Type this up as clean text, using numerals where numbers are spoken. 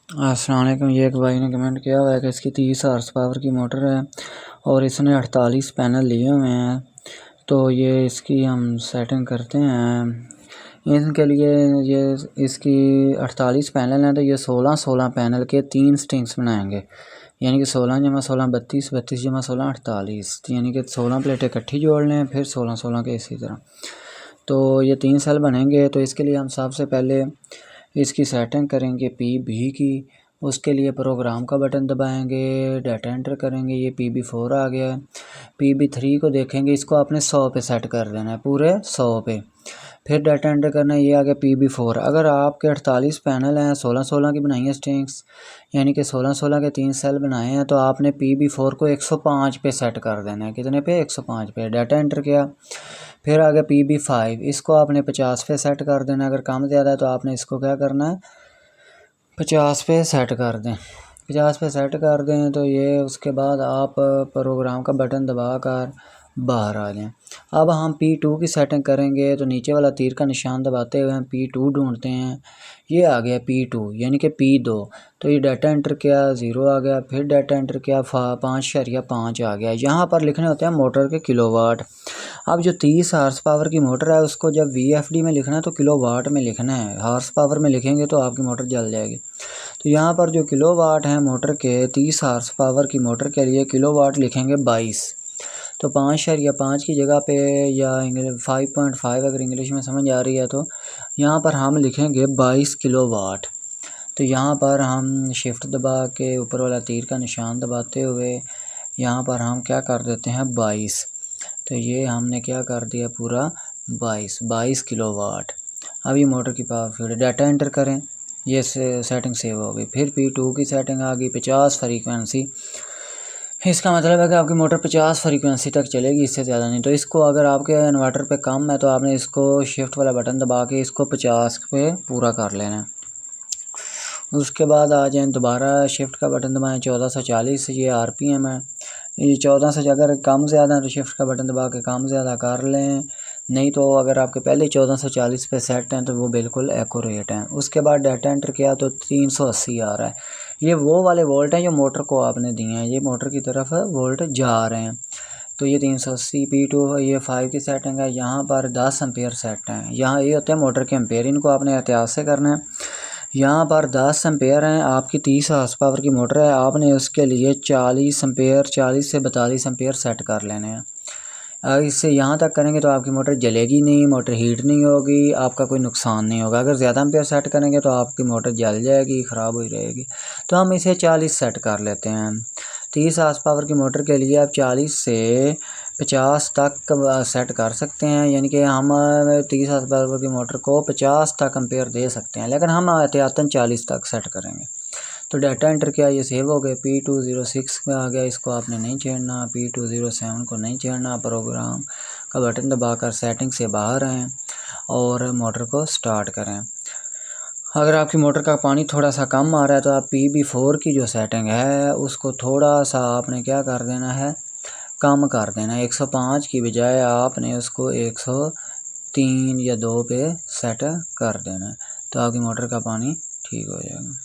अस्सलाम वालेकुम। ये एक भाई ने कमेंट किया हुआ है कि इसकी 30 हॉर्स पावर की मोटर है और इसने 48 पैनल लिए हुए हैं। तो ये इसकी हम सेटिंग करते हैं। इनके लिए ये इसकी 48 पैनल हैं, तो ये 16 पैनल के 3 स्ट्रिंग्स बनाएंगे, यानी कि 16 जमा 16 32, 32 जमा 16 48, यानी कि 16 प्लेटें इकट्ठी जोड़ लें, फिर 16 16 के इसी तरह। तो ये 3 सेल बनेंगे। तो इसके लिए हम सबसे पहले इसकी सेटिंग करेंगे PB की। उसके लिए प्रोग्राम का बटन दबाएंगे, डाटा एंटर करेंगे, ये PB4 आ गया है। PB3 को देखेंगे, इसको आपने 100 पे सेट कर देना है, पूरे 100 पे। फिर डाटा एंटर करना है, ये आ गया PB4। अगर आपके 48 पैनल हैं, 16 16 की बनाई है स्ट्रिंग्स, यानी कि 16 16 के 3 सेल बनाए हैं, तो आपने PB4 को 105 पे सेट कर देना है। कितने पे? 105 पे। डाटा एंटर किया, फिर आ गया PB5, इसको आपने 50 पे सेट कर देना। अगर कम ज़्यादा है तो आपने इसको क्या करना है, 50 पे सेट कर दें। 50 पे सेट कर दें तो ये उसके बाद आप प्रोग्राम का बटन दबा कर बाहर आ जाएं। अब हम P2 की सेटिंग करेंगे, तो नीचे वाला तीर का निशान दबाते हुए हम P2 ढूंढते हैं। ये आ गया P2, यानी कि P2। तो ये डाटा एंटर किया, 0 आ गया। फिर डाटा एंटर किया, 5.5 आ गया। यहाँ पर लिखने होते हैं मोटर के किलोवाट। अब जो 30 हॉर्स पावर की मोटर है, उसको जब VFD में लिखना है तो किलोवाट में लिखना है। हॉर्स पावर में लिखेंगे तो आपकी मोटर जल जाएगी। तो यहाँ पर जो किलोवाट है मोटर के, 30 हॉर्स पावर की मोटर के लिए किलोवाट लिखेंगे 22। तो 5.5 की जगह पे, या 5.5 अगर इंग्लिश में समझ आ रही है, तो यहाँ पर हम लिखेंगे 22 किलोवाट। तो यहाँ पर हम शिफ्ट दबा के ऊपर वाला तीर का निशान दबाते हुए यहाँ पर हम क्या कर देते हैं, 22। तो ये हमने क्या कर दिया, पूरा 22 किलोवाट। अब ये मोटर की पावर फीड, डाटा एंटर करें, ये सेटिंग सेव हो गई। फिर P2 की सेटिंग आ गई, 50 फ्रीक्वेंसी। इसका मतलब है कि आपकी मोटर 50 फ्रीक्वेंसी तक चलेगी, इससे ज़्यादा नहीं। तो इसको अगर आपके इन्वर्टर पे कम है तो आपने इसको शिफ्ट वाला बटन दबा के इसको 50 पे पूरा कर लेना है। उसके बाद आ जाएँ, दोबारा शिफ्ट का बटन दबाएँ, 1440, ये RPM है। ये 14 से अगर कम ज़्यादा है तो शिफ्ट का बटन दबा के कम ज़्यादा कर लें, नहीं तो अगर आपके पहले 1440 पे सेट हैं तो वो बिल्कुल एक्यूरेट हैं। उसके बाद डाटा एंटर किया तो 380 आ रहा है। ये वो वाले वोल्ट हैं जो मोटर को आपने दिए हैं, ये मोटर की तरफ वोल्ट जा रहे हैं। तो ये 380 P2, ये 5 की सेटिंग है। यहाँ पर 10 एम्पेयर सेट हैं। यहाँ ये होते हैं मोटर के एम्पेयर, इनको आपने एहतियात से करना है। यहाँ पर 10 एम्पेयर हैं, आपकी 30 हॉर्स पावर की मोटर है, आपने उसके लिए 40 एम्पेयर, 40 से 42 एम्पेयर सेट कर लेने हैं। अगर इससे यहाँ तक करेंगे तो आपकी मोटर जलेगी नहीं, मोटर हीट नहीं होगी, आपका कोई नुकसान नहीं होगा। अगर ज़्यादा एम्पेयर सेट करेंगे तो आपकी मोटर जल जाएगी, ख़राब हो रहेगी। तो हम इसे 40 सेट कर लेते हैं। 30 हॉर्स पावर की मोटर के लिए आप 40 से 50 तक सेट कर सकते हैं, यानी कि हम 30 हॉर्स पावर की मोटर को 50 तक एम्पेयर दे सकते हैं, लेकिन हम एहतियातन 40 तक सेट करेंगे। तो डाटा एंटर किया, ये सेव हो गए। P206 में आ गया, इसको आपने नहीं छेड़ना। P207 को नहीं छेड़ना। प्रोग्राम का बटन दबाकर सेटिंग से बाहर आएँ और मोटर को स्टार्ट करें। अगर आपकी मोटर का पानी थोड़ा सा कम आ रहा है तो आप PB4 की जो सेटिंग है उसको थोड़ा सा आपने क्या कर देना है, कम कर देना है। 105 की बजाय आपने उसको 103 या 2 पे सेट कर देना है, तो आपकी मोटर का पानी ठीक हो जाएगा।